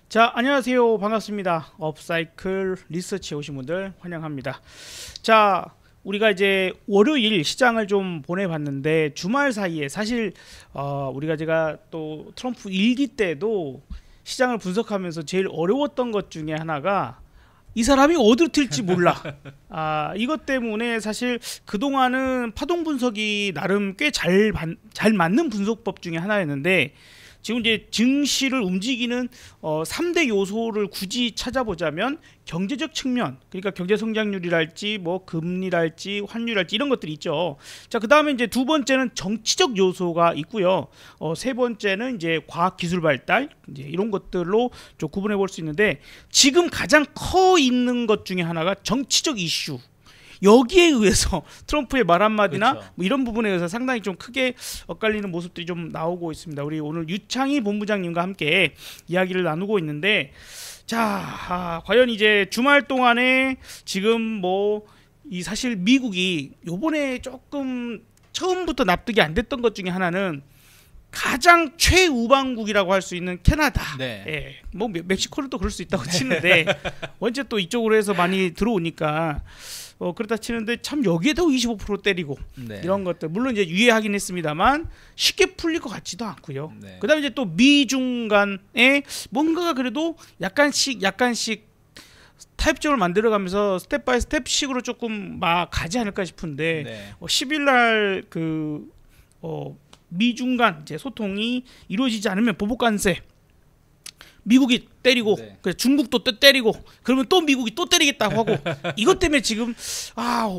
자, 안녕하세요. 반갑습니다. 업사이클 리서치에 오신 분들 환영합니다. 자, 우리가 이제 월요일 시장을 좀 보내봤는데 주말 사이에 사실 제가 또 트럼프 일기 때도 시장을 분석하면서 제일 어려웠던 것 중에 하나가 이 사람이 어디로 튈지 몰라. 이것 때문에 사실 그동안은 파동 분석이 나름 꽤 잘 맞는 분석법 중에 하나였는데 지금 이제 증시를 움직이는 3대 요소를 굳이 찾아보자면 경제적 측면, 그러니까 경제 성장률이랄지 뭐 금리랄지 환율이랄지 이런 것들이 있죠. 자, 그다음에 이제 두 번째는 정치적 요소가 있고요. 세 번째는 이제 과학 기술 발달, 이제 이런 것들로 좀 구분해 볼 수 있는데 지금 가장 커 있는 것 중에 하나가 정치적 이슈. 여기에 의해서 트럼프의 말 한마디나 그렇죠. 뭐 이런 부분에 의해서 상당히 좀 크게 엇갈리는 모습들이 좀 나오고 있습니다. 우리 오늘 유창희 본부장님과 함께 이야기를 나누고 있는데, 자, 과연 이제 주말 동안에 지금 뭐 이 사실 미국이 요번에 조금 처음부터 납득이 안 됐던 것 중에 하나는 가장 최우방국이라고 할 수 있는 캐나다. 네. 예, 뭐 멕시코는 또 그럴 수 있다고 치는데 원체 또 이쪽으로 해서 많이 들어오니까 그렇다 치는데 참 여기에도 25% 때리고 네. 이런 것들 물론 이제 유예하긴 했습니다만 쉽게 풀릴 것 같지도 않고요. 네. 그다음에 이제 또 미중 간에 뭔가가 그래도 약간씩 타협점을 만들어가면서 스텝 바이 스텝식으로 조금 막 가지 않을까 싶은데 네. 10일 날 미중 간 이제 소통이 이루어지지 않으면 보복 관세 미국이 때리고 네. 중국도 또 때리고 그러면 또 미국이 또 때리겠다고 하고 이것 때문에 지금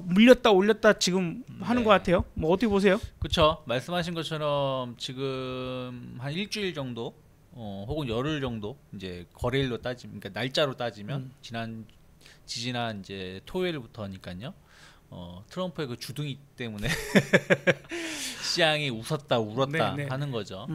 물렸다 올렸다 지금 하는 네. 것 같아요. 뭐 어떻게 보세요? 그렇죠. 말씀하신 것처럼 지금 한 일주일 정도 혹은 열흘 정도 이제 거래일로 따지면, 그러니까 날짜로 따지면 지지난 이제 토요일부터니까요. 트럼프의 그 주둥이 때문에 시장이 웃었다 울었다 네, 네. 하는 거죠.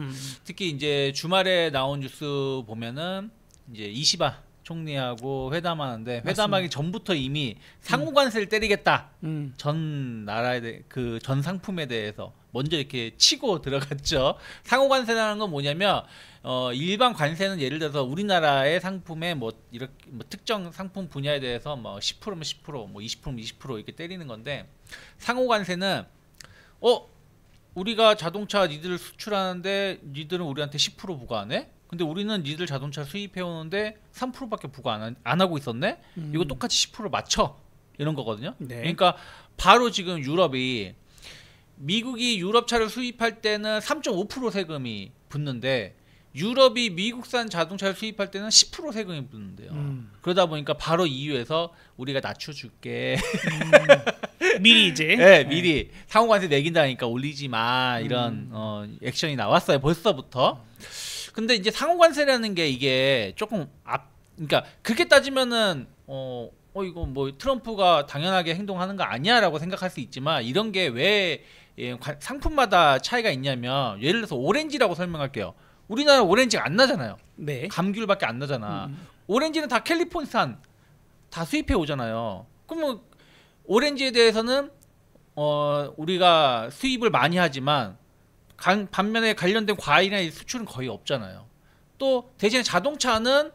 특히 이제 주말에 나온 뉴스 보면은 이제 이시바 총리하고 회담하는데 회담하기 전부터 이미 상호 관세를 때리겠다. 전 나라에 전 상품에 대해서 먼저 이렇게 치고 들어갔죠. 상호 관세라는 건 뭐냐면 일반 관세는 예를 들어서 우리나라의 상품에 뭐 이렇게 뭐 특정 상품 분야에 대해서 뭐 10%면 10%, 뭐 20%면 20% 이렇게 때리는 건데 상호 관세는 우리가 자동차 니들 수출하는데 니들은 우리한테 10% 부과하네? 근데 우리는 니들 자동차 수입해 오는데 3%밖에 부과 안 하고 있었네? 이거 똑같이 10% 맞춰. 이런 거거든요. 네. 그러니까 바로 지금 미국이 유럽 차를 수입할 때는 3.5% 세금이 붙는데 유럽이 미국산 자동차를 수입할 때는 10% 세금이 붙는데요. 그러다 보니까 바로 EU에서 우리가 낮춰줄게. 미리 이제 네, 미리 상호관세 매긴다니까 올리지 마 이런 액션이 나왔어요. 벌써부터. 근데 이제 상호관세라는 게 이게 조금 그러니까 그렇게 따지면은 이거 뭐 트럼프가 당연하게 행동하는 거 아니야라고 생각할 수 있지만 이런 게 왜 상품마다 차이가 있냐면 예를 들어서 오렌지라고 설명할게요. 우리나라 오렌지가 안 나잖아요. 네. 감귤밖에 안 나잖아. 오렌지는 다 캘리포니아산 다 수입해 오잖아요. 그러면 오렌지에 대해서는 우리가 수입을 많이 하지만 반면에 관련된 과일이나 수출은 거의 없잖아요. 또 대신에 자동차는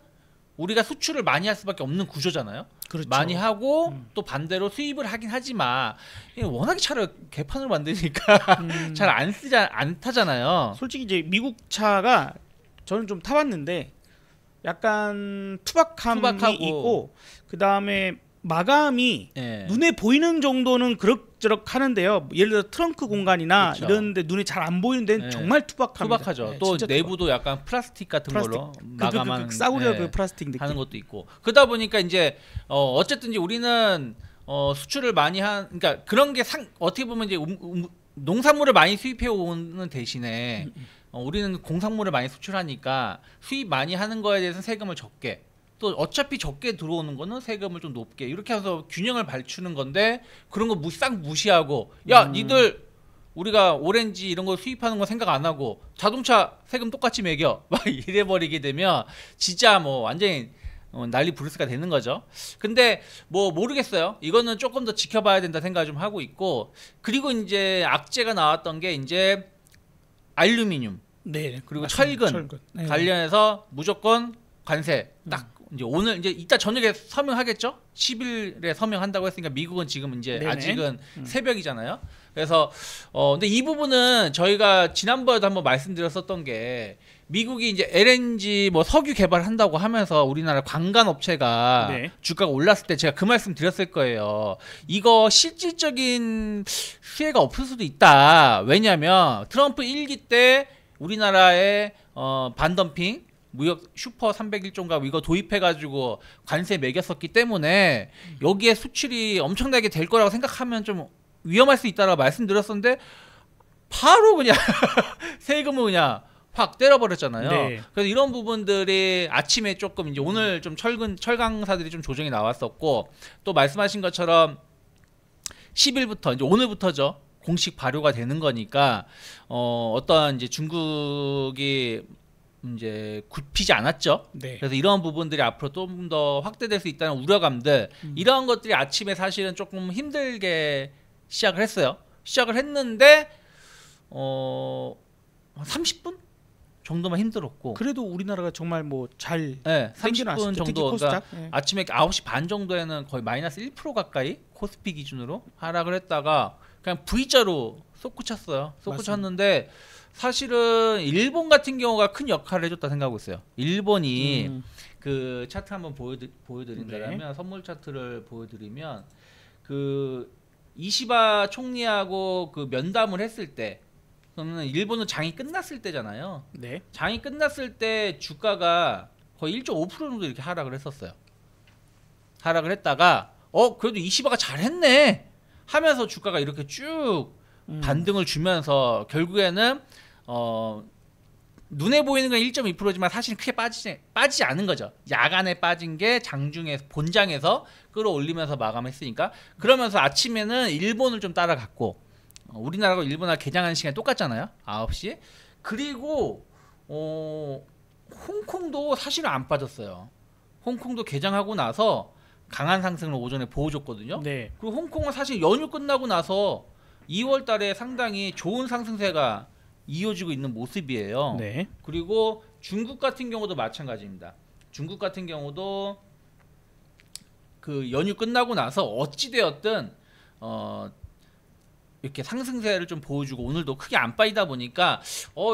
우리가 수출을 많이 할 수밖에 없는 구조잖아요. 그렇죠. 많이 하고 또 반대로 수입을 하긴 하지만 워낙에 차를 개판으로 만드니까 잘 안 타잖아요. 솔직히 이제 미국 차가 저는 좀 타봤는데 약간 투박함이 있고 그 다음에 마감이 눈에 보이는 정도는 그럭저럭 하는데요. 예를 들어 트렁크 공간이나 그렇죠. 이런데 눈에 잘 안 보이는 데는 정말 투박하죠. 또 내부도 약간 플라스틱 같은 걸로 마감하는 싸구려 그 플라스틱 느낌 하는 것도 있고. 그러다 보니까 이제 어쨌든 이제 우리는 수출을 많이 그러니까 그런 게 어떻게 보면 이제 농산물을 많이 수입해 오는 대신에 우리는 공산물을 많이 수출하니까 수입 많이 하는 거에 대해서 세금을 적게, 또 어차피 적게 들어오는 거는 세금을 좀 높게 이렇게 해서 균형을 맞추는 건데 그런 거 싹 무시하고 니들 우리가 오렌지 이런 거 수입하는 거 생각 안 하고 자동차 세금 똑같이 매겨 막 이래버리게 되면 진짜 뭐 완전히 난리 부르스가 되는 거죠. 근데 뭐 모르겠어요. 이거는 조금 더 지켜봐야 된다 생각 좀 하고 있고, 그리고 이제 악재가 나왔던 게 이제 알루미늄 네, 그리고 맞습니다. 철근. 관련해서 무조건 관세 딱 이제 오늘 이제 이따 저녁에 서명하겠죠? 10일에 서명한다고 했으니까 미국은 지금 이제 네네. 아직은 새벽이잖아요. 그래서 근데 이 부분은 저희가 지난번에도 한번 말씀드렸었던 게 미국이 이제 LNG 뭐 석유 개발한다고 하면서 우리나라 관광 업체가 네. 주가가 올랐을 때 제가 그 말씀 드렸을 거예요. 이거 실질적인 수혜가 없을 수도 있다. 왜냐면 트럼프 1기 때 우리나라의 반덤핑 무역 슈퍼 301조인가 이거 도입해가지고 관세 매겼었기 때문에 여기에 수출이 엄청나게 될 거라고 생각하면 좀 위험할 수 있다라고 말씀드렸었는데 바로 그냥 세금을 그냥 확 때려버렸잖아요. 네. 그래서 이런 부분들이 아침에 조금 이제 오늘 좀 철강사들이 좀 조정이 나왔었고 또 말씀하신 것처럼 10일부터 이제 오늘부터죠. 공식 발효가 되는 거니까 어떤 이제 중국이 이제 굽히지 않았죠. 네. 그래서 이런 부분들이 앞으로 좀 더 확대될 수 있다는 우려감들 이런 것들이 아침에 사실은 조금 힘들게 시작을 했어요. 시작을 했는데 한 30분 정도만 힘들었고 그래도 우리나라가 정말 뭐잘 네, 30분 정도 그러니까 네. 아침에 9시 반 정도에는 거의 마이너스 1% 가까이 코스피 기준으로 하락을 했다가 그냥 V자로 솟구쳤어요. 솟구쳤는데 사실은 일본 같은 경우가 큰 역할을 해줬다 생각하고 있어요. 일본이 그 차트 한번 보여드린다면 네. 선물 차트를 보여드리면 그 이시바 총리하고 그 면담을 했을 때 그러면 일본은 장이 끝났을 때잖아요. 네. 장이 끝났을 때 주가가 거의 1.5% 정도 이렇게 하락을 했었어요. 하락을 했다가 그래도 이시바가 잘했네 하면서 주가가 이렇게 쭉 반등을 주면서 결국에는 눈에 보이는 건 1.2%지만 사실 크게 빠지지 않은 거죠. 야간에 빠진 게 장중에 본장에서 끌어올리면서 마감했으니까 그러면서 아침에는 일본을 좀 따라갔고 우리나라가 일본하고 개장하는 시간이 똑같잖아요. 9시. 그리고 홍콩도 사실은 안 빠졌어요. 홍콩도 개장하고 나서 강한 상승을 오전에 보여줬거든요. 네. 그리고 홍콩은 사실 연휴 끝나고 나서 2월 달에 상당히 좋은 상승세가 이어지고 있는 모습이에요. 네. 그리고 중국 같은 경우도 마찬가지입니다. 중국 같은 경우도 그 연휴 끝나고 나서 어찌되었든 이렇게 상승세를 좀 보여주고 오늘도 크게 안 빠지다 보니까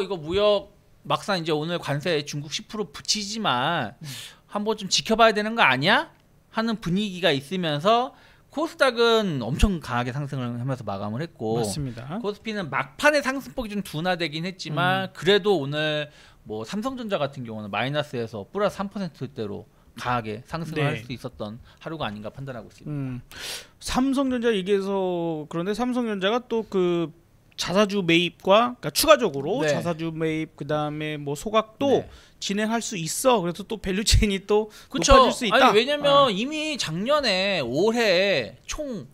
이거 무역 막상 이제 오늘 관세 중국 10% 붙이지만 한번 좀 지켜봐야 되는 거 아니야? 하는 분위기가 있으면서 코스닥은 엄청 강하게 상승을 하면서 마감을 했고 맞습니다. 코스피는 막판에 상승폭이 좀 둔화되긴 했지만 그래도 오늘 뭐 삼성전자 같은 경우는 마이너스에서 플러스 3%대로 강하게 상승을 네. 할 수 있었던 하루가 아닌가 판단하고 있습니다. 삼성전자 얘기해서 그런데 삼성전자가 또 그 자사주 매입과 그러니까 추가적으로 네. 자사주 매입 그다음에 뭐 소각도 네. 진행할 수 있어. 그래서 또 밸류체인이 또 그쵸? 높아질 수 있다. 아니 왜냐면 이미 작년에 올해 총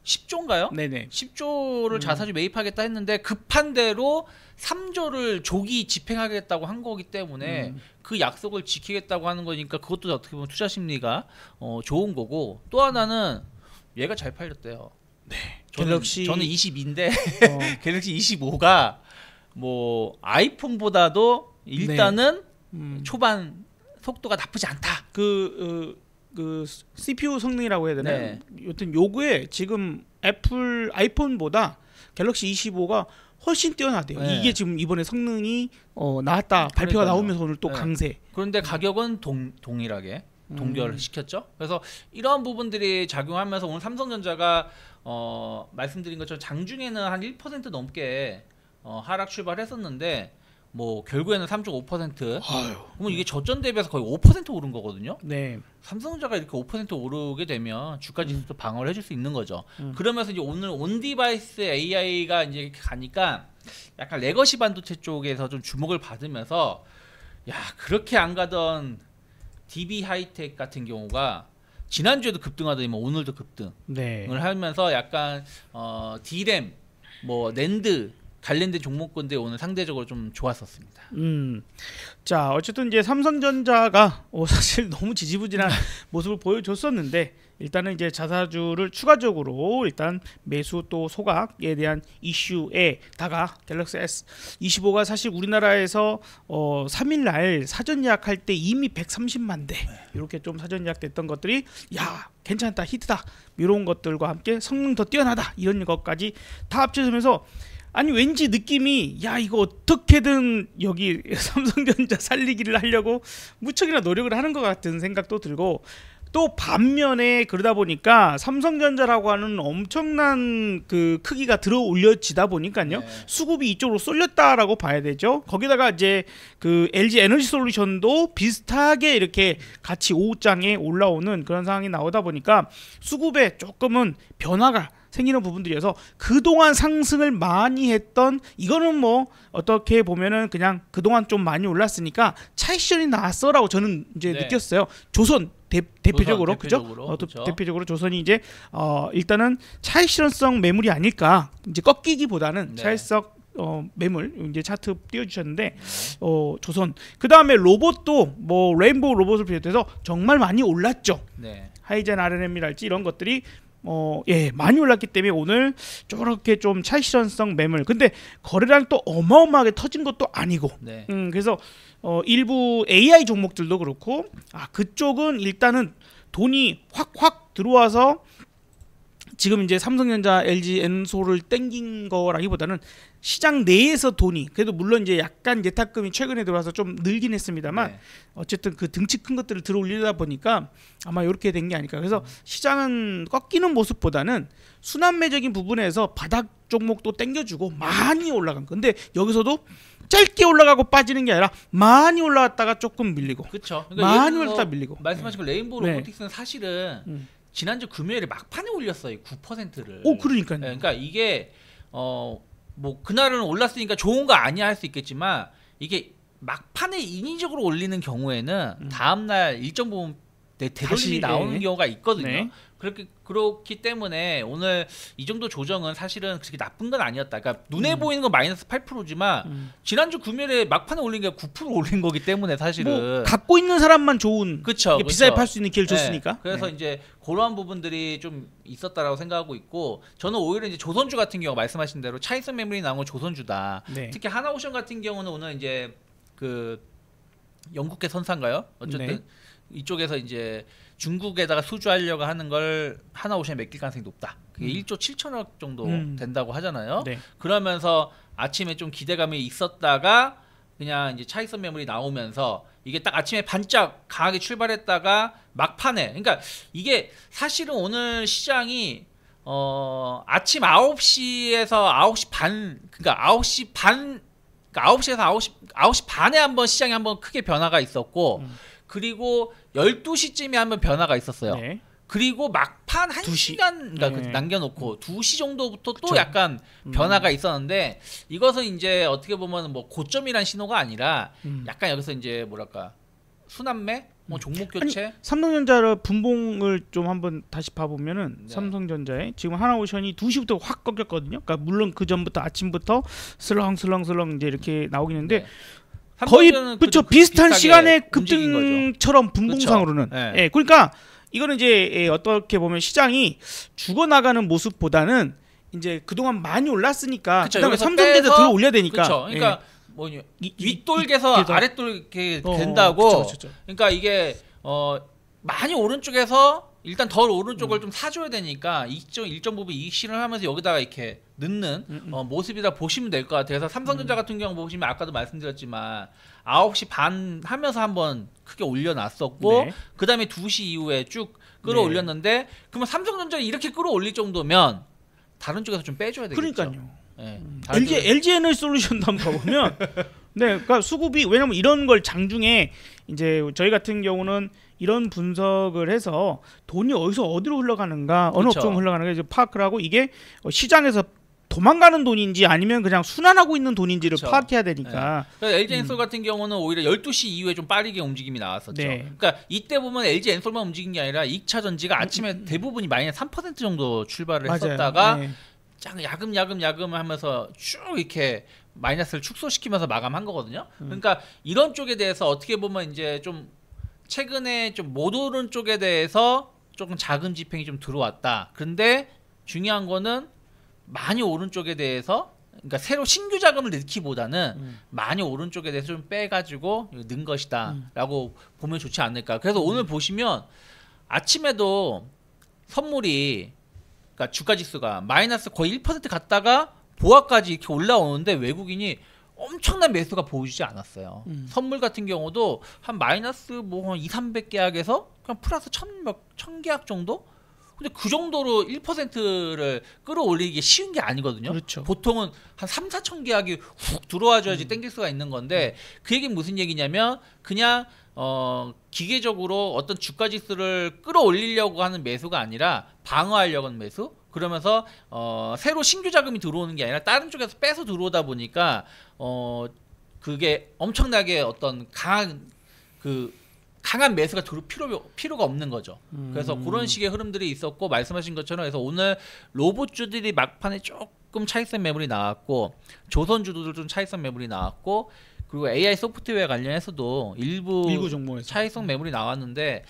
10조인가요? 네네. 10조를 자사주 매입하겠다 했는데 급한 대로 3조를 조기 집행하겠다고 한 거기 때문에 그 약속을 지키겠다고 하는 거니까 그것도 어떻게 보면 투자 심리가 좋은 거고 또 하나는 얘가 잘 팔렸대요. 네. 저는 22인데 갤럭시 25가 뭐 아이폰보다도 일단은 초반 속도가 나쁘지 않다. 그 CPU 성능이라고 해야 되나요? 네. 여튼 요구에 지금 애플 아이폰보다 갤럭시 25가 훨씬 뛰어나대요. 네. 이게 지금 이번에 성능이 나왔다 발표가 그러니까요. 나오면서 오늘 또 네. 강세. 그런데 가격은 동일하게 동결시켰죠. 그래서 이러한 부분들이 작용하면서 오늘 삼성전자가 말씀드린 것처럼 장중에는 한 1% 넘게 하락 출발했었는데 뭐 결국에는 3.5%. 그러면 이게 저점 대비해서 거의 5% 오른 거거든요. 네. 삼성전자가 이렇게 5% 오르게 되면 주가 지수도 방어를 해줄 수 있는 거죠. 그러면서 이제 오늘 온디바이스 AI가 이제 이렇게 가니까 약간 레거시 반도체 쪽에서 좀 주목을 받으면서 야 그렇게 안 가던 DB 하이텍 같은 경우가 지난주에도 급등하더니만 오늘도 급등을 네. 하면서 약간 D램 뭐 낸드 관련된 종목군들 오늘 상대적으로 좀 좋았었습니다. 자, 어쨌든 이제 삼성전자가 사실 너무 지지부진한 모습을 보여줬었는데 일단은 이제 자사주를 추가적으로 일단 매수 또 소각에 대한 이슈에다가 갤럭시 S25가 사실 우리나라에서 3일날 사전 예약할 때 이미 130만 대 이렇게 좀 사전 예약됐던 것들이 야 괜찮다 히트다 이런 것들과 함께 성능 더 뛰어나다 이런 것까지 다 합쳐지면서 아니 왠지 느낌이 야 이거 어떻게든 여기 삼성전자 살리기를 하려고 무척이나 노력을 하는 것 같은 생각도 들고 또 반면에 그러다 보니까 삼성전자라고 하는 엄청난 그 크기가 들어 올려지다 보니까요 수급이 이쪽으로 쏠렸다라고 봐야 되죠. 거기다가 이제 그 LG 에너지 솔루션도 비슷하게 이렇게 같이 오후장에 올라오는 그런 상황이 나오다 보니까 수급에 조금은 변화가 생기는 부분들이어서 그동안 상승을 많이 했던 이거는 뭐 어떻게 보면은 그냥 그동안 좀 많이 올랐으니까 차익실현이 나왔어라고 저는 이제 느꼈어요. 조선 대표적으로 그죠? 그렇죠. 대표적으로 조선이 이제 일단은 차익 실현성 매물이 아닐까 이제 꺾이기보다는 차익성 매물 이제 차트 띄워주셨는데 조선 그 다음에 로봇도 뭐 레인보우 로봇을 비롯해서 정말 많이 올랐죠. 하이젠 RNM이랄지 이런 것들이 예 많이 올랐기 때문에 오늘 저렇게 좀 차익 실현성 매물 근데 거래량 또 어마어마하게 터진 것도 아니고 그래서 일부 AI 종목들도 그렇고 그쪽은 일단은 돈이 확확 들어와서 지금 이제 삼성전자, LG 엔솔을 땡긴 거라기보다는 시장 내에서 돈이 그래도 물론 이제 약간 예탁금이 최근에 들어와서 좀 늘긴 했습니다만 어쨌든 그 등치 큰 것들을 들어올리다 보니까 아마 이렇게 된 게 아닐까. 그래서 시장은 꺾이는 모습보다는 순환매적인 부분에서 바닥 종목도 땡겨주고 많이 올라간 건데 여기서도 짧게 올라가고 빠지는 게 아니라 많이 올라갔다가 조금 밀리고 그렇죠. 그러니까 많이 올랐다 밀리고 말씀하신 그 레인보우 로보틱스는 사실은 지난주 금요일에 막판에 올렸어요. 9%를. 그러니까요. 그러니까 이게 뭐 그날은 올랐으니까 좋은 거 아니야 할 수 있겠지만 이게 막판에 인위적으로 올리는 경우에는 다음날 일정 부분 되돌림이 나오는 경우가 있거든요. 그렇기 때문에 오늘 이 정도 조정은 사실은 그렇게 나쁜 건 아니었다. 그러니까 눈에 보이는 건 마이너스 8%지만 지난주 금요일에 막판에 올린 게 9% 올린 거기 때문에 사실은 뭐 갖고 있는 사람만 좋은 그쵸. 비싸게 팔 수 있는 기회를 줬으니까. 그래서 이제 그러한 부분들이 좀 있었다라고 생각하고 있고 저는 오히려 이제 조선주 같은 경우 말씀하신 대로 차익성 매물이 나온 건 조선주다. 특히 하나오션 같은 경우는 오늘 이제 그 영국계 선사인가요? 어쨌든 이쪽에서 이제 중국에다가 수주하려고 하는 걸 하나오션에 맡길 가능성이 높다. 그게 1조 7천억 정도 된다고 하잖아요. 그러면서 아침에 좀 기대감이 있었다가 그냥 이제 차익선 매물이 나오면서 이게 딱 아침에 반짝 강하게 출발했다가 막판에 그러니까 이게 사실은 오늘 시장이 아침 9시에서 9시 반 그러니까 9시 반 그러니까 9시에서 9시 반에 한번 시장이 한번 크게 변화가 있었고 그리고 12시쯤에 한번 변화가 있었어요. 그리고 막판 1시간 그러니까 남겨놓고 2시 정도부터 또 약간 변화가 있었는데 이것은 이제 어떻게 보면 뭐 고점이란 신호가 아니라 약간 여기서 이제 뭐랄까 순환매 뭐 종목 교체 아니, 삼성전자를 분봉을 좀 한번 다시 봐보면은 삼성전자에 지금 하나오션이 2시부터 확 꺾였거든요. 그러니까 물론 그 전부터 아침부터 슬렁슬렁 이제 이렇게 나오긴 했는데 거의 그쵸 비슷한 시간에 급등처럼 분봉상으로는 그러니까 이거는 이제 어떻게 보면 시장이 죽어나가는 모습보다는 이제 그동안 많이 올랐으니까 그다음에 삼성전자 들어 올려야 되니까 그러니까 뭐 윗돌에서 아랫돌 이렇게 된다고 그러니까 이게 많이 오른쪽에서 일단 덜 오른쪽을 좀 사줘야 되니까 일정 부분 이익 실현하면서 여기다가 이렇게 넣는 모습이다 보시면 될 것 같아요. 그래서 삼성전자 같은 경우 보시면 아까도 말씀드렸지만 9시 반 하면서 한번 크게 올려놨었고 그 다음에 2시 이후에 쭉 끌어올렸는데 그러면 삼성전자를 이렇게 끌어올릴 정도면 다른 쪽에서 좀 빼줘야 되겠죠. 그러니까요. LG 에너지 솔루션도 한번 봐보면 그러니까 수급이 왜냐면 이런 걸 장중에 이제 저희 같은 경우는 이런 분석을 해서 돈이 어디로 흘러가는가 어느 업종 흘러가는가 이제 파악을 하고 이게 시장에서 도망가는 돈인지 아니면 그냥 순환하고 있는 돈인지를 파악해야 되니까. LG 엔솔 같은 경우는 오히려 12시 이후에 좀 빠르게 움직임이 나왔었죠. 그러니까 이때 보면 LG 엔솔만 움직인 게 아니라 2차 전지가 아침에 대부분이 마이너스 3% 정도 출발을 했었다가 야금 하면서 쭉 이렇게 마이너스를 축소시키면서 마감한 거거든요. 그러니까 이런 쪽에 대해서 어떻게 보면 이제 좀 최근에 좀 못 오른 쪽에 대해서 조금 작은 집행이 좀 들어왔다. 근데 중요한 거는 많이 오른 쪽에 대해서 그러니까 새로 신규 자금을 넣기보다는 많이 오른 쪽에 대해서 좀 빼가지고 넣은 것이다라고 보면 좋지 않을까. 그래서 오늘 보시면 아침에도 선물이 그러니까 주가지수가 마이너스 거의 1% 갔다가 보합까지 이렇게 올라오는데 외국인이 엄청난 매수가 보여주지 않았어요. 선물 같은 경우도 한 마이너스 뭐 한 2, 300계약에서 그냥 플러스 1000계약 정도? 근데 그 정도로 1%를 끌어올리기 쉬운 게 아니거든요. 그렇죠. 보통은 한 3, 4천 계약이 훅 들어와줘야지 땡길 수가 있는 건데 그 얘기는 무슨 얘기냐면 그냥 기계적으로 어떤 주가 지수를 끌어올리려고 하는 매수가 아니라 방어하려고 하는 매수. 그러면서 새로 신규 자금이 들어오는 게 아니라 다른 쪽에서 빼서 들어오다 보니까 그게 엄청나게 어떤 강한 매수가 들어올 필요가 없는 거죠. 그래서 그런 식의 흐름들이 있었고 말씀하신 것처럼 그래서 오늘 로봇주들이 막판에 조금 차익선 매물이 나왔고 조선주도 좀 차익선 매물이 나왔고 그리고 AI 소프트웨어 관련해서도 일부 종목에서 차익선 매물이 나왔는데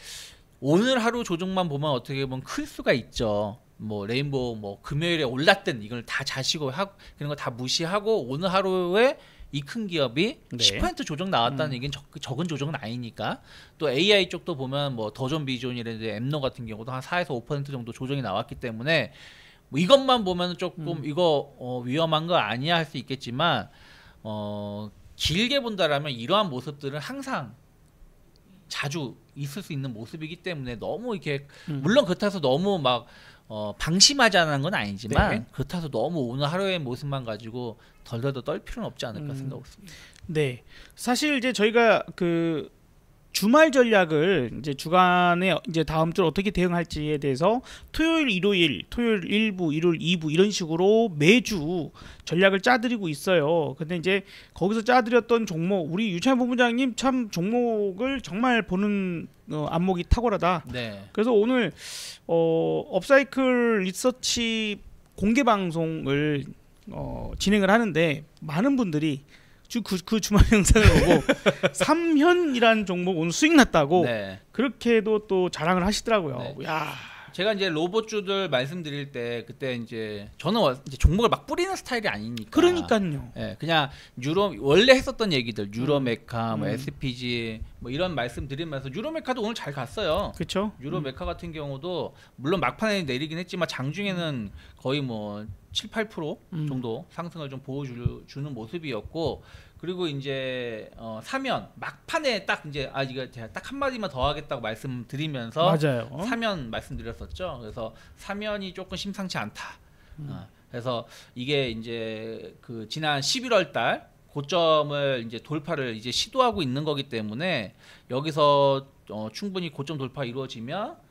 오늘 하루 조정만 보면 어떻게 보면 클 수가 있죠. 뭐 레인보우 뭐 금요일에 올랐든 이걸 다 자시고 하고 그런 거 다 무시하고 오늘 하루에 이 큰 기업이 네. 10% 조정 나왔다는 얘기는 적은 조정은 아니니까 또 AI 쪽도 보면 뭐 더존 비존이라든지 엠노 같은 경우도 한 4에서 5% 정도 조정이 나왔기 때문에 뭐 이것만 보면 조금 이거 위험한 거 아니야 할 수 있겠지만 길게 본다라면 이러한 모습들은 항상 자주 있을 수 있는 모습이기 때문에 너무 이렇게 물론 그렇다고 너무 막 방심하자는 건 아니지만 네. 그렇다고 너무 오늘 하루의 모습만 가지고 덜덜 떨 필요는 없지 않을까 생각했습니다. 네, 사실 이제 저희가 그 주말 전략을 이제 주간에 이제 다음 주 어떻게 대응할지에 대해서 토요일, 일요일, 토요일 1부, 일요일 2부 이런 식으로 매주 전략을 짜드리고 있어요. 근데 이제 거기서 짜드렸던 종목 우리 유찬 본부장님 참 종목을 정말 보는 안목이 탁월하다. 네. 그래서 오늘 업사이클 리서치 공개 방송을 진행을 하는데 많은 분들이 그 주말 영상을 보고 삼현이라는 종목 오늘 수익 났다고 네. 그렇게도 또 자랑을 하시더라고요. 네. 야, 제가 이제 로봇주들 말씀드릴 때 그때 이제 저는 이제 종목을 막 뿌리는 스타일이 아니니까. 그러니까요. 예, 그냥 원래 했었던 얘기들 유로메카, 뭐 SPG 뭐 이런 말씀드리면서 유로메카도 오늘 잘 갔어요. 그렇죠. 유로메카 같은 경우도 물론 막판에 내리긴 했지만 장중에는 거의 뭐 7, 8% 정도 상승을 좀 보여주는 모습이었고 그리고 이제 사면 막판에 딱 이제 이거 제가 딱 한마디만 더 하겠다고 말씀드리면서 맞아요. 사면 말씀드렸었죠. 그래서 사면이 조금 심상치 않다. 그래서 이게 이제 그 지난 11월 달 고점을 이제 돌파를 이제 시도하고 있는 거기 때문에 여기서 충분히 고점 돌파 이루어지면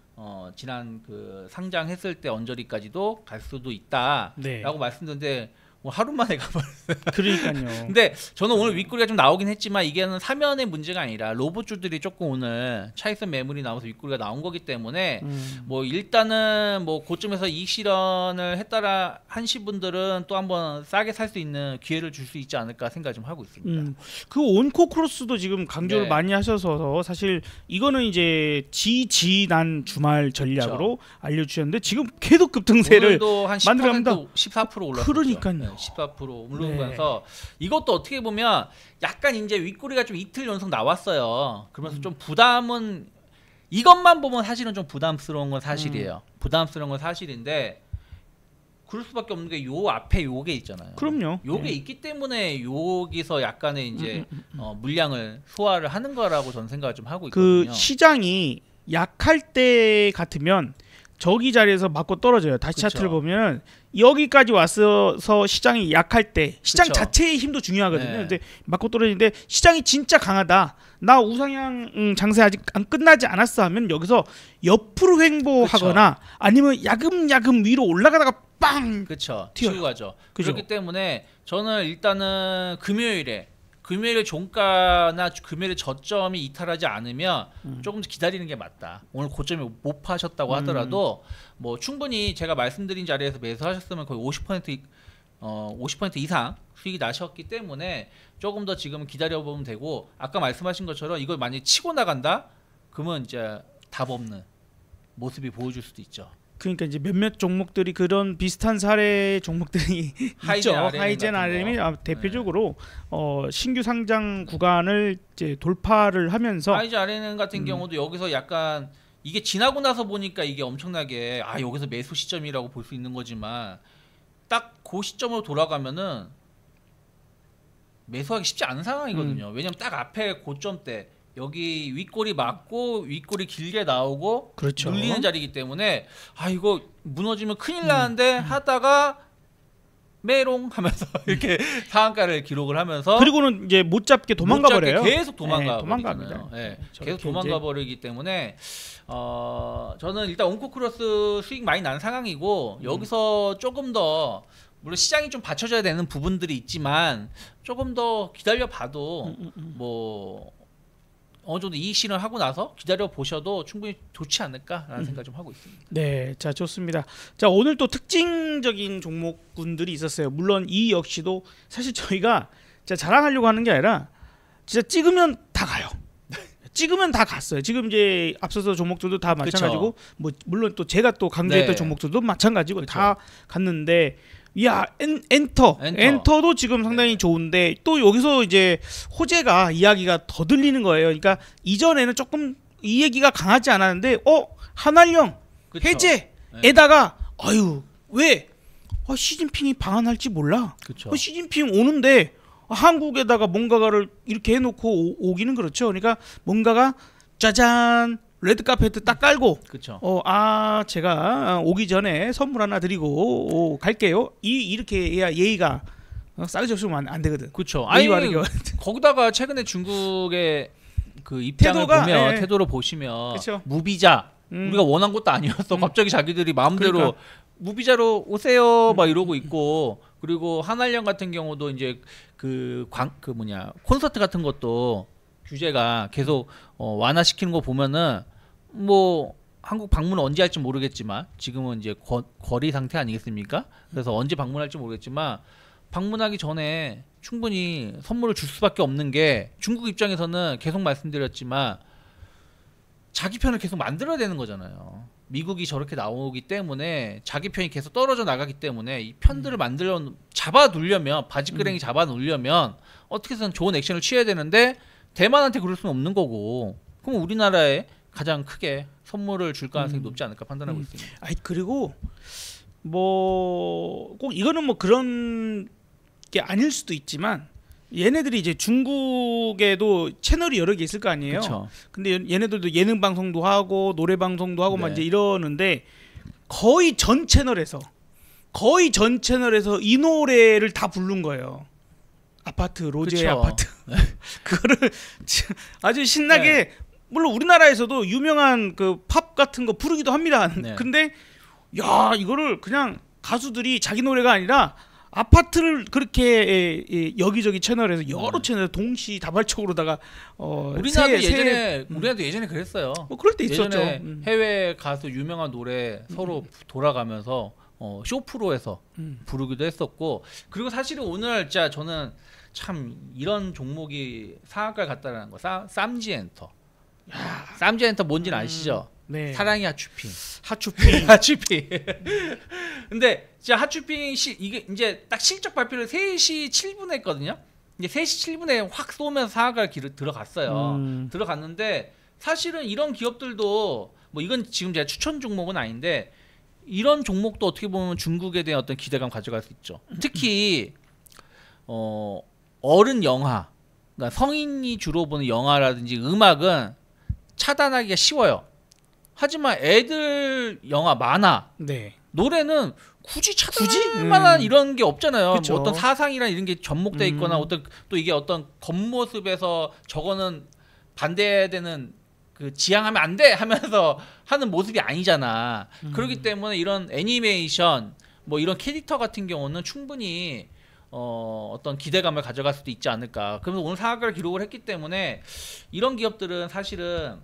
지난 그 상장했을 때 언저리까지도 갈 수도 있다라고 네. 말씀드렸는데 뭐 하루 만에 가버렸어요. 그러니까요. 근데 저는 오늘 윗꼬리가 좀 나오긴 했지만 이게는 사면의 문제가 아니라 로봇주들이 조금 오늘 차익선 매물이 나와서 윗꼬리가 나온 거기 때문에 뭐 일단은 뭐 고점에서 이익 실현을 했다라 하신 분들은 또 한번 싸게 살 수 있는 기회를 줄 수 있지 않을까 생각 좀 하고 있습니다. 그 온코 크로스도 지금 강조를 네. 많이 하셔서 사실 이거는 이제 지난 주말 전략으로 알려주셨는데 지금 계속 급등세를 오늘도 한 만들어갑니다. 14% 올랐어요. 그러니까요. 14% 오르면서 이것도 어떻게 보면 약간 이제 윗꼬리가 좀 이틀 연속 나왔어요. 그러면서 좀 부담은 이것만 보면 사실은 좀 부담스러운 건 사실이에요. 부담스러운 건 사실인데 그럴 수밖에 없는 게 요 앞에 요게 있잖아요. 그럼요. 요게 네. 있기 때문에 여기서 약간의 이제 물량을 소화를 하는 거라고 저는 생각을 좀 하고 그 있거든요. 시장이 약할 때 같으면 저기 자리에서 맞고 떨어져요. 다시 그쵸. 차트를 보면 여기까지 왔어서 시장이 약할 때 시장 그쵸. 자체의 힘도 중요하거든요. 네. 근데 맞고 떨어지는데 시장이 진짜 강하다. 나 우상향 장세 아직 안 끝나지 않았어 하면 여기서 옆으로 횡보하거나 아니면 야금야금 위로 올라가다가 빵. 그렇죠. 튀어요. 치고 가죠. 그죠? 그렇기 때문에 저는 일단은 금요일에 금요일 종가나 금요일 저점이 이탈하지 않으면 조금 더 기다리는 게 맞다. 오늘 고점에 못 파셨다고 하더라도 뭐 충분히 제가 말씀드린 자리에서 매수하셨으면 거의 50% 이상 수익이 나셨기 때문에 조금 더 지금은 기다려보면 되고, 아까 말씀하신 것처럼 이걸 만약에 치고 나간다? 그러면 이제 답 없는 모습이 보여줄 수도 있죠. 그러니까 이제 몇몇 종목들이 그런 비슷한 사례 종목들이 있죠. 하이젠 RM이 대표적으로 신규 상장 구간을 이제 돌파를 하면서 하이젠 RM 같은 경우도 여기서 약간 이게 지나고 나서 보니까 이게 엄청나게 여기서 매수 시점이라고 볼 수 있는 거지만 딱 그 시점으로 돌아가면은 매수하기 쉽지 않은 상황이거든요. 왜냐면 딱 앞에 고점대 여기 윗골이 맞고 윗골이 길게 나오고 그렇죠. 눌리는 자리이기 때문에 이거 무너지면 큰일 나는데 하다가 메롱 하면서 이렇게 상한가를 기록을 하면서 그리고는 이제 못 잡게 도망가 버려요. 계속 도망가 도망갑니다. 계속 도망가 버리기 때문에 저는 일단 온코크로스 수익 많이 난 상황이고 여기서 조금 더 물론 시장이 좀 받쳐줘야 되는 부분들이 있지만 조금 더 기다려 봐도 뭐 어느 정도 이익 실현을 하고 나서 기다려 보셔도 충분히 좋지 않을까라는 생각 좀 하고 있습니다. 네, 자 좋습니다. 자 오늘 또 특징적인 종목군들이 있었어요. 물론 이 역시도 사실 저희가 진짜 자랑하려고 하는 게 아니라 진짜 찍으면 다 가요. 찍으면 다 갔어요. 지금 이제 앞서서 종목들도 다 마찬가지고, 뭐 물론 또 제가 또 강조했던 종목들도 마찬가지고 다 갔는데. 야, 엔터도 지금 상당히 좋은데 또 여기서 이제 호재가 이야기가 더 들리는 거예요. 그러니까 이전에는 조금 이 얘기가 강하지 않았는데 한알령 해제에다가 왜 시진핑이 방한할지 몰라. 시진핑 오는데 한국에다가 뭔가를 이렇게 해놓고 오기는 그렇죠. 그러니까 뭔가가 짜잔 레드카페트 딱 깔고 제가 오기 전에 선물 하나 드리고 갈게요. 이렇게 해야 예의가 싸가지 없으면 안 되거든. 그렇죠. 아니 거기다가 최근에 중국의 그 입장을 보면 태도를 보시면 그쵸. 무비자 우리가 원한 것도 아니었어. 갑자기 자기들이 마음대로 그러니까. 무비자로 오세요 막 이러고 있고, 그리고 한알령 같은 경우도 이제 콘서트 같은 것도 규제가 계속 완화시키는 거 보면은 뭐 한국 방문 언제 할지 모르겠지만 지금은 이제 거리 상태 아니겠습니까? 그래서 언제 방문할지 모르겠지만 방문하기 전에 충분히 선물을 줄 수밖에 없는 게, 중국 입장에서는 계속 말씀드렸지만 자기 편을 계속 만들어야 되는 거잖아요. 미국이 저렇게 나오기 때문에 자기 편이 계속 떨어져 나가기 때문에 이 편들을 잡아 누르려면, 바지끄랭이 잡아 누르려면 어떻게 해서든 좋은 액션을 취해야 되는데 대만한테 그럴 수는 없는 거고, 그럼 우리나라에 가장 크게 선물을 줄 가능성이 높지 않을까 판단하고 있습니다. 그리고 뭐 꼭 이거는 뭐 그런 게 아닐 수도 있지만 얘네들이 이제 중국에도 채널이 여러 개 있을 거 아니에요. 그쵸. 근데 얘네들도 예능 방송도 하고 노래 방송도 하고 막 이제 이러는데 거의 전 채널에서 이 노래를 다 부른 거예요. 아파트, 로제의 아파트. 그거를 아주 신나게 물론 우리나라에서도 유명한 그 팝 같은 거 부르기도 합니다. 근데 이거를 그냥 가수들이 자기 노래가 아니라 아파트를 그렇게 여기저기 채널에서 여러 채널 동시 다발적으로다가 우리나라도 예전에 그랬어요. 그럴 때 있었죠. 해외 가수 유명한 노래 서로 돌아가면서 쇼프로에서 부르기도 했었고, 그리고 사실은 오늘 진짜 저는 참 이런 종목이 상한가를 갔다라는 거, 쌈지엔터. 쌈지엔터 뭔지는 아시죠? 네. 사랑이 하츄핑. 근데 진짜 하츄핑 이게 이제 딱 실적 발표를 3시 7분에 했거든요. 이제 3시 7분에 확 쏘면서 상한가를 들어갔어요. 들어갔는데 사실은 이런 기업들도 뭐 이건 지금 제가 추천 종목은 아닌데 이런 종목도 어떻게 보면 중국에 대한 어떤 기대감 가져갈 수 있죠. 특히 어른 영화, 그러니까 성인이 주로 보는 영화라든지 음악은 차단하기가 쉬워요. 하지만 애들 영화, 만화, 노래는 굳이 차단할 만한 이런 게 없잖아요. 뭐 어떤 사상이나 이런 게 접목돼 있거나 또 이게 어떤 겉모습에서 저거는 반대되는 그 지향하면 안 돼 하면서 하는 모습이 아니잖아. 그렇기 때문에 이런 애니메이션 뭐 이런 캐릭터 같은 경우는 충분히 어떤 기대감을 가져갈 수도 있지 않을까. 그러면서 오늘 상한가를 기록을 했기 때문에 이런 기업들은 사실은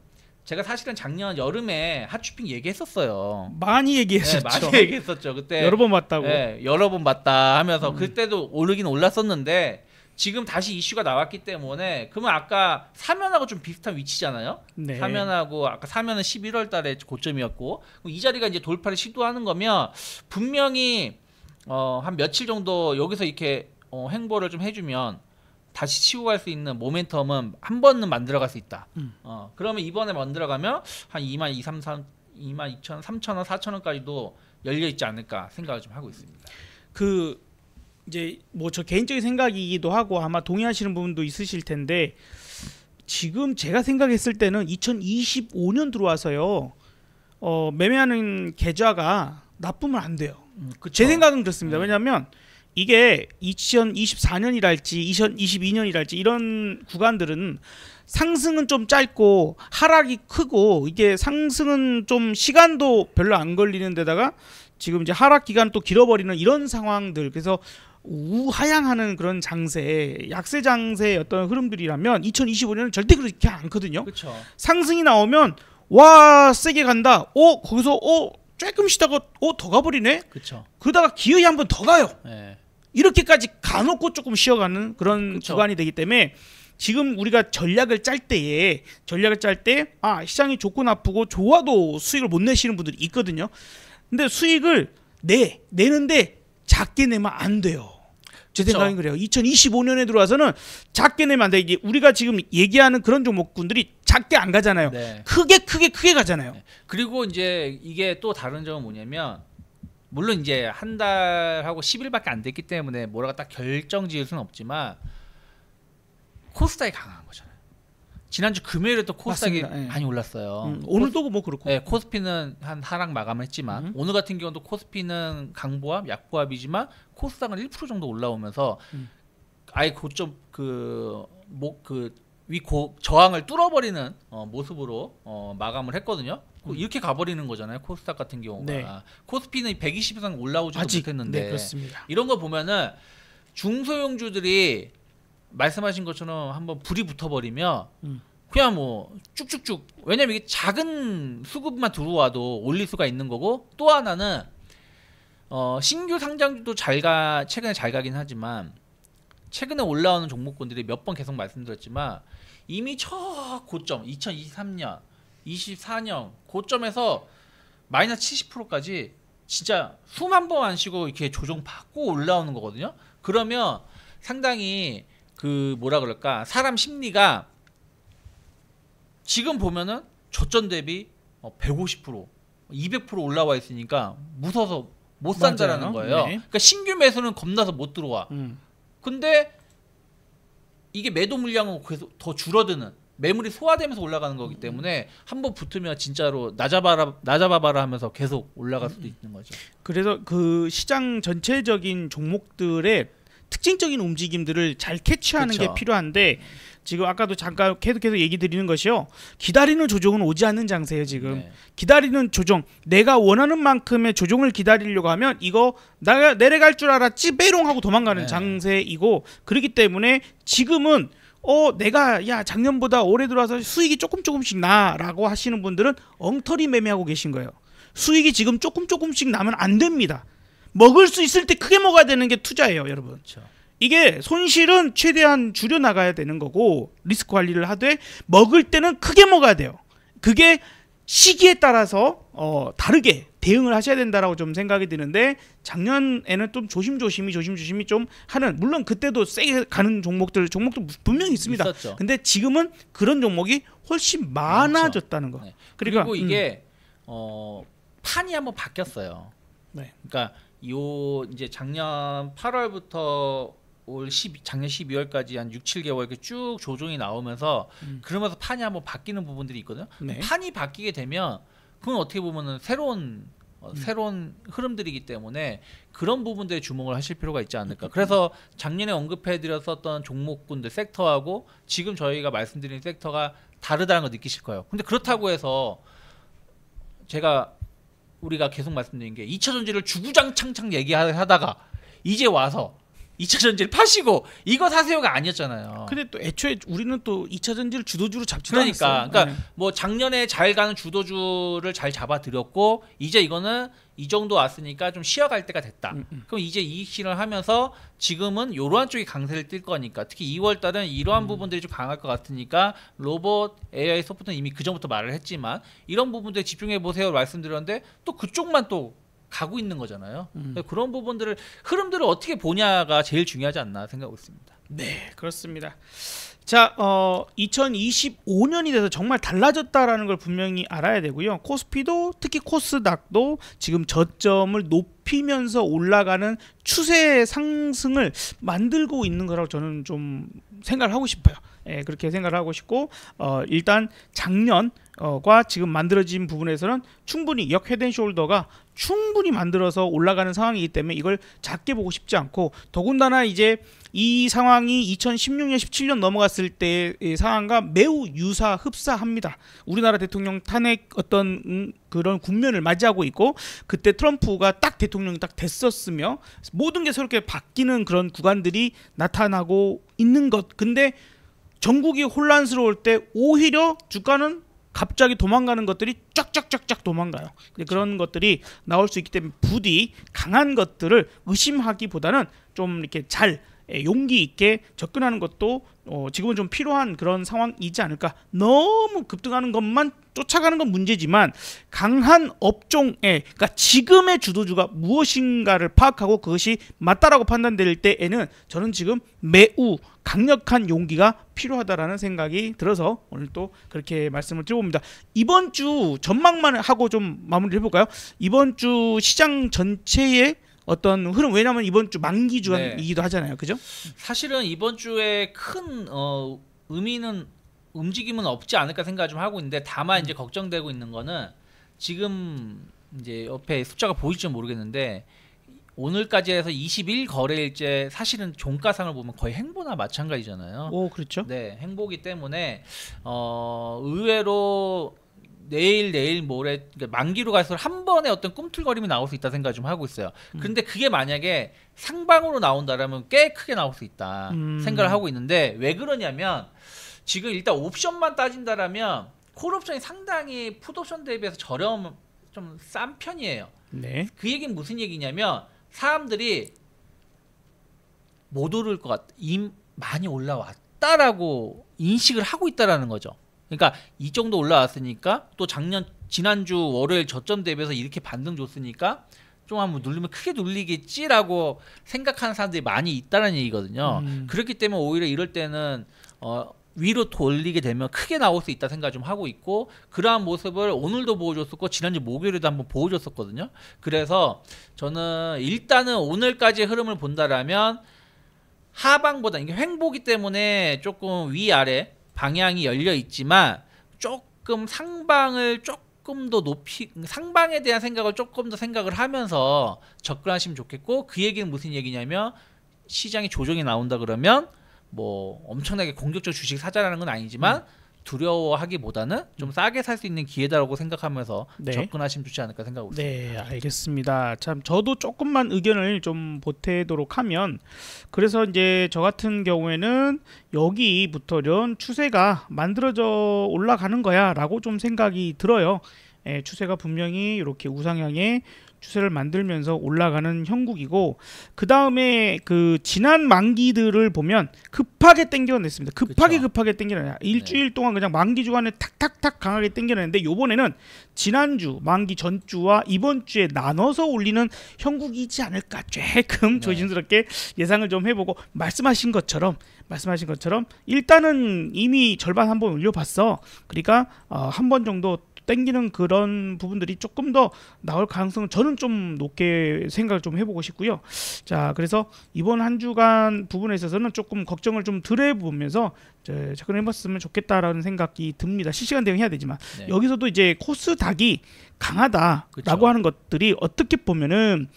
제가 사실은 작년 여름에 핫쇼핑 얘기했었어요. 많이 얘기했었죠. 네, 많이 얘기했었죠. 그때 여러 번 봤다고. 네, 여러 번 봤다 하면서 그때도 오르긴 올랐었는데 지금 다시 이슈가 나왔기 때문에 그러면 아까 사면하고 좀 비슷한 위치잖아요. 네. 사면하고 아까 사면은 11월 달에 고점이었고 이 자리가 이제 돌파를 시도하는 거면 분명히 한 며칠 정도 여기서 이렇게 행보를 좀 해주면 다시 치고 갈 수 있는 모멘텀은 한 번은 만들어갈 수 있다. 그러면 이번에 만들어가면 한 22,000, 3,000원, 4,000원까지도 열려 있지 않을까 생각을 좀 하고 있습니다. 그 이제 뭐 저 개인적인 생각이기도 하고 아마 동의하시는 부분도 있으실 텐데 지금 제가 생각했을 때는 2025년 들어와서요 매매하는 계좌가 나쁘면 안 돼요. 제 생각은 그렇습니다. 왜냐하면 이게 2024년이랄지 2022년이랄지 이런 구간들은 상승은 좀 짧고 하락이 크고 이게 상승은 좀 시간도 별로 안 걸리는 데다가 지금 이제 하락 기간 또 길어버리는 이런 상황들, 그래서 우하향하는 그런 장세, 약세 장세의 어떤 흐름들이라면 2025년은 절대 그렇게 않거든요. 그쵸. 상승이 나오면 와 세게 간다. 거기서 조금 쉬다가 더 가버리네. 그쵸. 그러다가 기어이 한 번 더 가요. 네. 이렇게까지 가놓고 조금 쉬어가는 그런 그쵸. 구간이 되기 때문에 지금 우리가 전략을 짤 때 시장이 좋고 나쁘고 좋아도 수익을 못 내시는 분들이 있거든요. 근데 수익을 내는데 작게 내면 안 돼요. 제 그쵸. 생각은 그래요. 2025년에 들어와서는 작게 내면 안 돼. 이게 우리가 지금 얘기하는 그런 종목군들이 작게 안 가잖아요. 네. 크게 가잖아요. 네. 그리고 이제 이게 또 다른 점은 뭐냐면 물론 이제 한 달하고 10일밖에 안 됐기 때문에 뭐라고 딱 결정 지을 수는 없지만 코스닥이 강한 거잖아요. 지난주 금요일에 또 코스닥이 맞습니다. 예. 많이 올랐어요. 오늘도 뭐 그렇고. 네, 코스피는 한 하락 마감을 했지만 오늘 같은 경우도 코스피는 강보합, 약보합이지만 코스닥은 1% 정도 올라오면서 아예 고점 저항을 뚫어버리는 모습으로 마감을 했거든요. 이렇게 가버리는 거잖아요. 코스닥 같은 경우가. 네. 코스피는 120 이상 올라오지도 아직 못했는데 네, 그렇습니다. 이런 거 보면은 중소형주들이 말씀하신 것처럼 한번 불이 붙어버리면 그냥 뭐 쭉쭉쭉, 왜냐면 이게 작은 수급만 들어와도 올릴 수가 있는 거고, 또 하나는 신규 상장주도 최근에 잘 가긴 하지만 최근에 올라오는 종목군들이 몇 번 계속 말씀드렸지만 이미 저 고점 2023년 24년 고점에서 마이너스 70%까지 진짜 수만 번 안 쉬고 이렇게 조정 받고 올라오는 거거든요. 그러면 상당히 뭐라 그럴까, 사람 심리가 지금 보면은 저점 대비 150%, 200% 올라와 있으니까 무서워서 못 산다라는 거예요. 네. 그러니까 신규 매수는 겁나서 못 들어와. 근데 이게 매도 물량은 계속 더 줄어드는, 매물이 소화되면서 올라가는 거기 때문에 한번 붙으면 진짜로 나 잡아봐라 하면서 계속 올라갈 수도 있는 거죠. 그래서 그 시장 전체적인 종목들의 특징적인 움직임들을 잘 캐치하는 그쵸. 게 필요한데 지금 아까도 잠깐 계속 얘기 드리는 것이요. 기다리는 조정은 오지 않는 장세예요. 지금 네. 기다리는 조정, 내가 원하는 만큼의 조정을 기다리려고 하면 이거 내가 내려갈 줄 알았지 빼롱하고 도망가는 네. 장세이고, 그렇기 때문에 지금은 내가 작년보다 올해 들어와서 수익이 조금씩 나라고 하시는 분들은 엉터리 매매하고 계신 거예요. 수익이 지금 조금씩 나면 안 됩니다. 먹을 수 있을 때 크게 먹어야 되는 게 투자예요, 여러분. 그렇죠. 이게 손실은 최대한 줄여 나가야 되는 거고, 리스크 관리를 하되 먹을 때는 크게 먹어야 돼요. 그게 시기에 따라서 다르게 대응을 하셔야 된다라고 좀 생각이 드는데, 작년에는 좀 조심조심히 좀 하는, 물론 그때도 세게 가는 종목도 분명히 있습니다. 있었죠. 근데 지금은 그런 종목이 훨씬 많아졌다는 거. 네. 그러니까 그리고 이게 판이 한번 바뀌었어요. 네. 그러니까 이제 작년 8월부터 작년 12월까지 한 6, 7개월 이렇게 쭉 조정이 나오면서 그러면서 판이 한번 바뀌는 부분들이 있거든요. 네. 판이 바뀌게 되면 그건 어떻게 보면은 새로운 흐름들이기 때문에 그런 부분들에 주목을 하실 필요가 있지 않을까. 그래서 작년에 언급해드렸었던 종목군들 섹터하고 지금 저희가 말씀드린 섹터가 다르다는 걸 느끼실 거예요. 근데 그렇다고 해서 우리가 계속 말씀드린 게 2차 전지를 주구장창 얘기하다가 이제 와서 2차 전지를 파시고 이거 사세요가 아니었잖아요. 근데 또 애초에 우리는 또 2차 전지를 주도주로 잡지도 그러니까, 않았어요. 그러니까 뭐 작년에 잘 가는 주도주를 잘 잡아드렸고 이제 이거는 이 정도 왔으니까 좀 쉬어갈 때가 됐다. 그럼 이제 이익 실현을 하면서 지금은 이러한 쪽이 강세를 띨 거니까 특히 2월 달은 이러한 부분들이 좀 강할 것 같으니까 로봇, AI, 소프트는 이미 그 전부터 말을 했지만 이런 부분들에 집중해 보세요 말씀드렸는데 또 그쪽만 또 가고 있는 거잖아요. 그런 부분들을 흐름들을 어떻게 보냐가 제일 중요하지 않나 생각하고 있습니다. 네, 그렇습니다. 자, 2025년이 돼서 정말 달라졌다라는 걸 분명히 알아야 되고요. 코스피도 특히 코스닥도 지금 저점을 높이면서 올라가는 추세 상승을 만들고 있는 거라고 저는 좀 생각을 하고 싶어요. 예, 그렇게 생각을 하고 싶고 일단 작년과 지금 만들어진 부분에서는 충분히 역 헤드앤숄더가 충분히 만들어서 올라가는 상황이기 때문에 이걸 작게 보고 싶지 않고 더군다나 이제 이 상황이 2016년 17년 넘어갔을 때의 상황과 매우 흡사합니다. 우리나라 대통령 탄핵 어떤 그런 국면을 맞이하고 있고 그때 트럼프가 딱 대통령이 딱 됐었으며 모든 게 새롭게 바뀌는 그런 구간들이 나타나고 있는 것. 근데 전국이 혼란스러울 때 오히려 주가는 갑자기 도망가는 것들이 쫙쫙쫙쫙 도망가요. 그런 것들이 나올 수 있기 때문에 부디 강한 것들을 의심하기보다는 좀 이렇게 잘 용기 있게 접근하는 것도 지금은 좀 필요한 그런 상황이지 않을까. 너무 급등하는 것만 쫓아가는 건 문제지만 강한 업종에 그러니까 지금의 주도주가 무엇인가를 파악하고 그것이 맞다라고 판단될 때에는 저는 지금 매우 강력한 용기가 필요하다라는 생각이 들어서 오늘 또 그렇게 말씀을 드려봅니다. 이번 주 전망만 하고 좀 마무리를 해볼까요? 이번 주 시장 전체의 어떤 흐름, 왜냐하면 이번 주 만기 주간이기도 하잖아요, 그죠? 사실은 이번 주에 큰 움직임은 없지 않을까 생각을 좀 하고 있는데 다만 이제 걱정되고 있는 거는 지금 이제 옆에 숫자가 보일지 모르겠는데 오늘까지 해서 20일 거래일째 사실은 종가상을 보면 거의 행보나 마찬가지잖아요. 오, 그렇죠. 네, 행보기 때문에 의외로 내일 모레 그러니까 만기로 갈수록 한 번에 어떤 꿈틀거림이 나올 수 있다 생각을 좀 하고 있어요. 그런데 그게 만약에 상방으로 나온다라면 꽤 크게 나올 수 있다 생각을 하고 있는데 왜 그러냐면 지금 일단 옵션만 따진다라면 콜옵션이 상당히 풋옵션 대비해서 좀 싼 편이에요. 네. 그 얘기는 무슨 얘기냐면 사람들이 못 오를 것 같다. 많이 올라왔다라고 인식을 하고 있다라는 거죠. 그러니까 이 정도 올라왔으니까 또 지난주 월요일 저점 대비해서 이렇게 반등 줬으니까 좀 한번 누르면 크게 눌리겠지라고 생각하는 사람들이 많이 있다는 얘기거든요. 그렇기 때문에 오히려 이럴 때는 위로 돌리게 되면 크게 나올 수 있다 생각을 좀 하고 있고 그러한 모습을 오늘도 보여줬었고 지난주 목요일에도 한번 보여줬었거든요. 그래서 저는 일단은 오늘까지의 흐름을 본다라면 하방보다 이게 횡보기 때문에 조금 위아래 방향이 열려 있지만 조금 상방을 조금 더 상방에 대한 생각을 조금 더 생각을 하면서 접근하시면 좋겠고 그 얘기는 무슨 얘기냐면 시장이 조정이 나온다 그러면 뭐 엄청나게 공격적 주식 사자라는 건 아니지만 두려워하기보다는 좀 싸게 살 수 있는 기회다라고 생각하면서 네. 접근하시면 좋지 않을까 생각하고 있습니다. 네, 알겠습니다. 참 저도 조금만 의견을 좀 보태도록 하면 그래서 이제 저 같은 경우에는 여기부터 이런 추세가 만들어져 올라가는 거야라고 좀 생각이 들어요. 추세가 분명히 이렇게 우상향의 추세를 만들면서 올라가는 형국이고 그 다음에 그 지난 만기들을 보면 급하게 땡겨냈습니다. 급하게 땡겨내냐. 일주일 동안 그냥 만기 주간에 탁탁탁 강하게 땡겨냈는데 요번에는 지난주 만기 전주와 이번 주에 나눠서 올리는 형국이지 않을까 조금 조심스럽게 예상을 좀 해보고 말씀하신 것처럼 일단은 이미 절반 한번 올려봤어. 그러니까 한 번 정도 땡기는 그런 부분들이 조금 더 나올 가능성은 저는 좀 높게 생각을 좀 해보고 싶고요. 자, 그래서 이번 한 주간 부분에 있어서는 조금 걱정을 좀 덜 해보면서 접근해봤으면 좋겠다라는 생각이 듭니다. 실시간 대응해야 되지만 여기서도 이제 코스닥이 강하다라고 하는 것들이 어떻게 보면은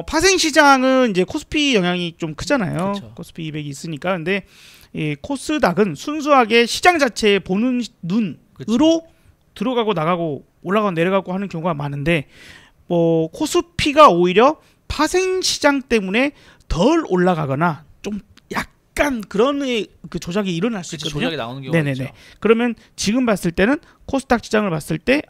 파생 시장은 이제 코스피 영향이 좀 크잖아요. 코스피 200이 있으니까. 근데 이 코스닥은 순수하게 시장 자체에 보는 눈으로 들어가고 나가고 올라가고 내려가고 하는 경우가 많은데 코스피가 오히려 파생 시장 때문에 덜 올라가거나 좀 약간 그런 그 조작이 일어날 수 그치, 있거든요. 조작이 나오는 경우가 네네네. 있죠. 그러면 지금 봤을 때는 코스닥 시장을 봤을 때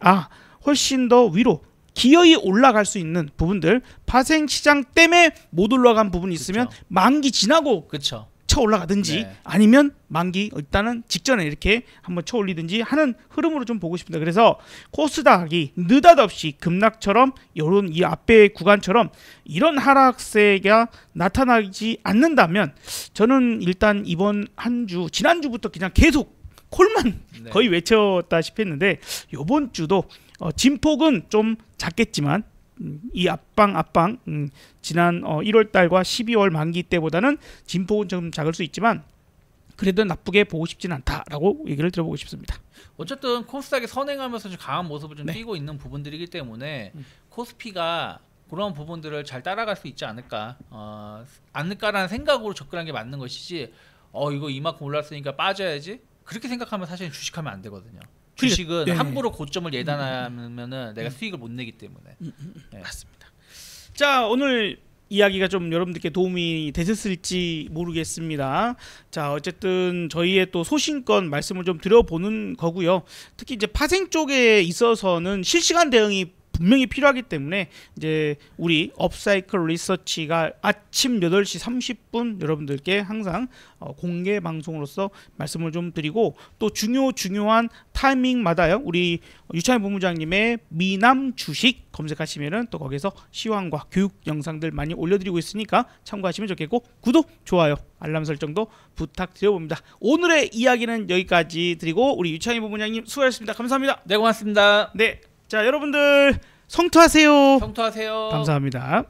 훨씬 더 위로 기어이 올라갈 수 있는 부분들, 파생 시장 때문에 못 올라간 부분이 있으면 그쵸. 만기 지나고 그렇죠. 쳐 올라가든지 네. 아니면 만기 일단은 직전에 이렇게 한번 쳐 올리든지 하는 흐름으로 좀 보고 싶습니다. 그래서 코스닥이 느닷없이 급락처럼 요런 이 앞에 구간처럼 이런 하락세가 나타나지 않는다면 저는 일단 이번 한 주 지난주부터 그냥 계속 콜만 네. 거의 외쳤다시피 했는데 요번 주도 진폭은 좀 작겠지만 이 앞방 지난 1월 달과 12월 만기 때보다는 진폭은 좀 작을 수 있지만 그래도 나쁘게 보고 싶지는 않다라고 얘기를 들어보고 싶습니다. 어쨌든 코스닥이 선행하면서 좀 강한 모습을 좀 네. 띠고 있는 부분들이기 때문에 코스피가 그런 부분들을 잘 따라갈 수 있지 않을까라는 생각으로 접근한 게 맞는 것이지 이거 이만큼 올랐으니까 빠져야지 그렇게 생각하면 사실 주식하면 안 되거든요. 주식은 네. 함부로 고점을 예단하면은 내가 수익을 못 내기 때문에. 네. 맞습니다. 자, 오늘 이야기가 좀 여러분들께 도움이 되셨을지 모르겠습니다. 자, 어쨌든 저희의 또 소신껏 말씀을 좀 드려보는 거고요. 특히 이제 파생 쪽에 있어서는 실시간 대응이 분명히 필요하기 때문에 이제 우리 업사이클 리서치가 아침 8시 30분 여러분들께 항상 공개 방송으로서 말씀을 좀 드리고 또 중요한 타이밍마다요. 우리 유창희 본부장님의 미남 주식 검색하시면은 또 거기서 시황과 교육 영상들 많이 올려드리고 있으니까 참고하시면 좋겠고 구독, 좋아요, 알람 설정도 부탁드려봅니다. 오늘의 이야기는 여기까지 드리고 우리 유창희 본부장님 수고하셨습니다. 감사합니다. 네, 고맙습니다. 네. 자, 여러분들 성투하세요. 성투하세요. 감사합니다.